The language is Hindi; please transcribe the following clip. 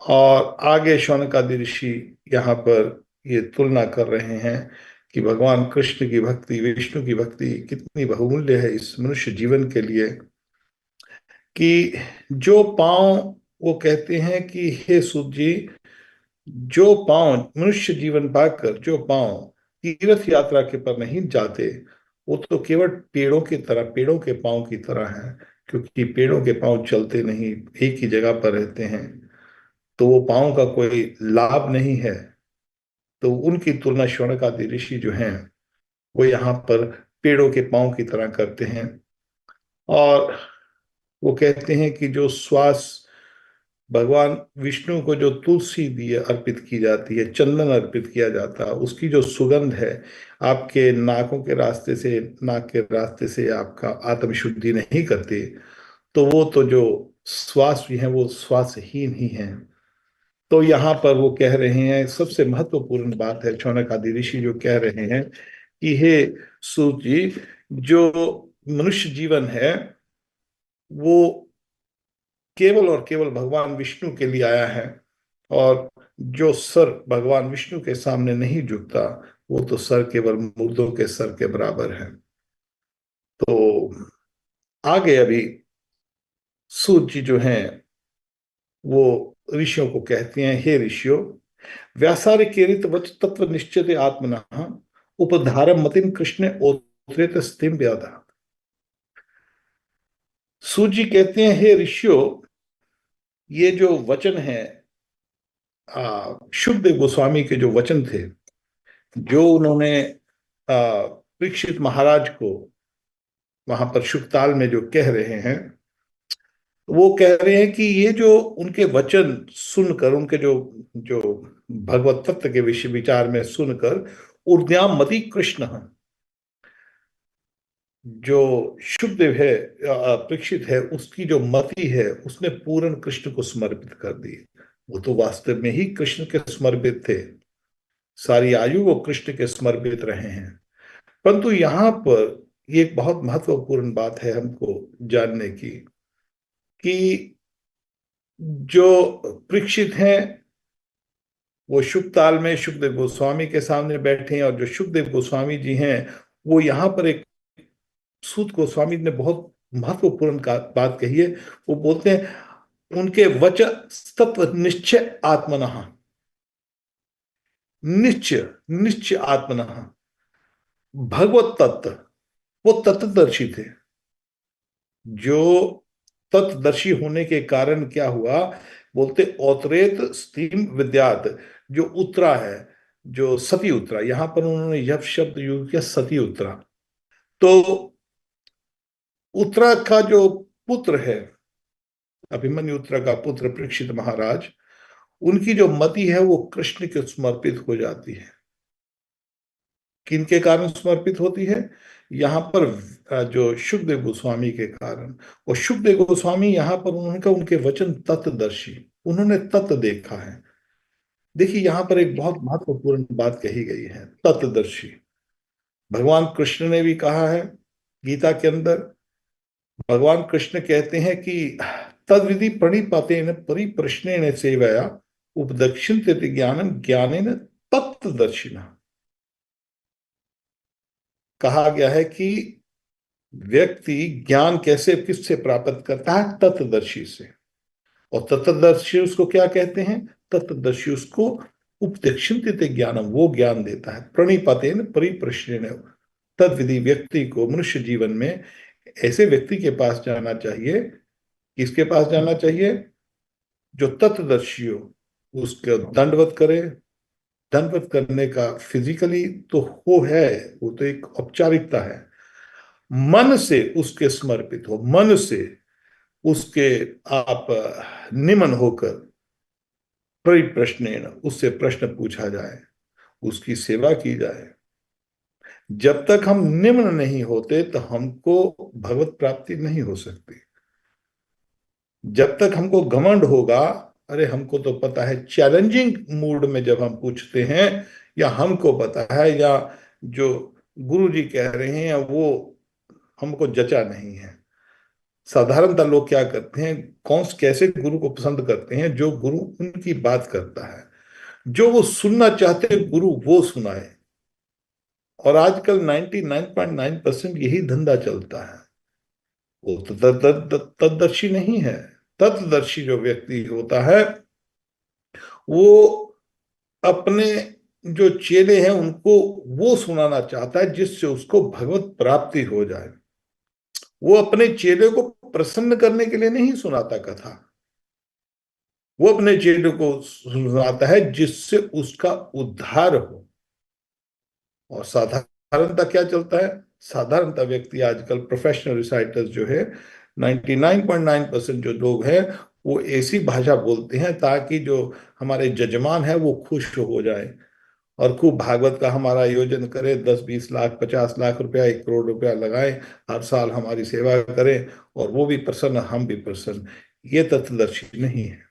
और आगे शौनकादि ऋषि यहाँ पर ये तुलना कर रहे हैं कि भगवान कृष्ण की भक्ति, विष्णु की भक्ति कितनी बहुमूल्य है इस मनुष्य जीवन के लिए। कि जो पांव, वो कहते हैं कि हे सूत जी, जो पांव मनुष्य जीवन पाकर जो पांव तीर्थ यात्रा के पर नहीं जाते, वो तो केवल पेड़ों की तरह, पेड़ों के पांव की तरह है। क्योंकि पेड़ों के पांव चलते नहीं, एक ही जगह पर रहते हैं, तो वो पांव का कोई लाभ नहीं है। तो उनकी तुलना शौनक आदि ऋषि जो हैं, वो यहाँ पर पेड़ों के पांव की तरह करते हैं। और वो कहते हैं कि जो श्वास भगवान विष्णु को जो तुलसी दिए अर्पित की जाती है, चंदन अर्पित किया जाता है, उसकी जो सुगंध है, आपके नाकों के रास्ते से, नाक के रास्ते से आपका आत्म शुद्धि नहीं करती, तो वो तो जो श्वास भी है वो श्वासहीन ही है। तो यहाँ पर वो कह रहे हैं, सबसे महत्वपूर्ण बात है, शौनक आदि ऋषि जो कह रहे हैं कि हे सूत जी, जो मनुष्य जीवन है वो केवल और केवल भगवान विष्णु के लिए आया है। और जो सर भगवान विष्णु के सामने नहीं झुकता, वो तो सर केवल मुर्दों के सर के बराबर है। तो आगे अभी सूत जी जो हैं, वो ऋषियों को कहते हैं, हे ऋषियों, व्यासार्य केरित वच तत्व निश्चित आत्मनः उपधारम मतिम कृष्ण ओत्रेत स्थिम व्याधा। सूत जी कहते हैं, हे ऋषियों, ये जो वचन है, शुकदेव गोस्वामी के जो वचन थे, जो उन्होंने परीक्षित महाराज को वहां पर शुकताल में जो कह रहे हैं, वो कह रहे हैं कि ये जो उनके वचन सुनकर, उनके जो जो भगवत तत्व के विषय विचार में सुनकर, उर्द्याम मति कृष्ण, जो शुकदेव है, परीक्षित है, उसकी जो मति है उसने पूर्ण कृष्ण को समर्पित कर दी। वो तो वास्तव में ही कृष्ण के समर्पित थे, सारी आयु वो कृष्ण के समर्पित रहे हैं। परंतु यहाँ पर ये एक बहुत महत्वपूर्ण बात है हमको जानने की, कि जो परीक्षित हैं वो शुकताल में सुखदेव गोस्वामी के सामने बैठे हैं, और जो सुखदेव गोस्वामी जी हैं, वो यहाँ पर एक, सूत गोस्वामी ने बहुत महत्वपूर्ण बात कही है। वो बोलते हैं, उनके वचन तत्व निश्चय आत्मनः, निश्चय, निश्चय आत्मनः, भगवत तत्व, वो तत्वदर्शी थे। जो तत्वदर्शी होने के कारण क्या हुआ, बोलते औतरेत स्टीम विद्यात, जो उतरा है, जो सती उतरा, यहां पर उन्होंने यह शब्द यूज किया, सती उतरा। तो उत्तरा का जो पुत्र है, अभिमन्यु उत्तरा का पुत्र परीक्षित महाराज, उनकी जो मति है वो कृष्ण के समर्पित हो जाती है। किनके कारण समर्पित होती है, यहाँ पर जो सुखदेव गोस्वामी के कारण। और सुखदेव गोस्वामी यहाँ पर उन्होंने कहा, उनके वचन तत्वदर्शी, उन्होंने तत्व देखा है। देखिए यहाँ पर एक बहुत महत्वपूर्ण बात कही गई है, तत्वदर्शी। भगवान कृष्ण ने भी कहा है गीता के अंदर, भगवान कृष्ण कहते हैं कि तद्विधि प्रणिपातेन परिप्रश्नेन सेवया उपदक्षिणते ज्ञानम ज्ञानेन तत्वदर्शिना। कहा गया है कि व्यक्ति ज्ञान कैसे, किससे प्राप्त करता है, तत्वदर्शी से। और तत्वदर्शी उसको क्या कहते हैं, तत्वदर्शी उसको उपदेक्षित ज्ञानम, वो ज्ञान देता है, प्रणिपातेन परिप्रश्नेन। तद्विधि व्यक्ति को मनुष्य जीवन में ऐसे व्यक्ति के पास जाना चाहिए, किसके पास जाना चाहिए, जो तत्वदर्शी हो, उसका दंडवत करे। दंडवत करने का फिजिकली तो वो है, वो तो एक औपचारिकता है। मन से उसके समर्पित हो, मन से उसके आप निमन होकर, परिप्रश्नेन, उससे प्रश्न पूछा जाए, उसकी सेवा की जाए। जब तक हम निम्न नहीं होते तो हमको भगवत प्राप्ति नहीं हो सकती। जब तक हमको घमंड होगा, अरे हमको तो पता है, चैलेंजिंग मूड में जब हम पूछते हैं, या हमको पता है, या जो गुरु जी कह रहे हैं वो हमको जचा नहीं है, साधारणतः लोग क्या करते हैं, कौन कैसे गुरु को पसंद करते हैं? जो गुरु उनकी बात करता है, जो वो सुनना चाहते हैं गुरु वो सुनाए। और आजकल 99.9% यही धंधा चलता है। वो तो तत्दर्शी नहीं है। तत्दर्शी जो व्यक्ति होता है वो अपने जो चेले हैं उनको वो सुनाना चाहता है जिससे उसको भगवत प्राप्ति हो जाए। वो अपने चेले को प्रसन्न करने के लिए नहीं सुनाता कथा, वो अपने चेले को सुनाता है जिससे उसका उद्धार हो। और साधारणतः क्या चलता है, साधारणतः व्यक्ति आजकल प्रोफेशनल रिसाइटर्स जो है 99.9% जो लोग हैं वो ऐसी भाषा बोलते हैं ताकि जो हमारे जजमान है वो खुश हो जाए और खूब भागवत का हमारा आयोजन करे, 10-20 लाख 50 लाख रुपया 1 करोड़ रुपया लगाए, हर साल हमारी सेवा करें और वो भी प्रसन्न हम भी प्रसन्न। ये तत्वदर्शी नहीं है।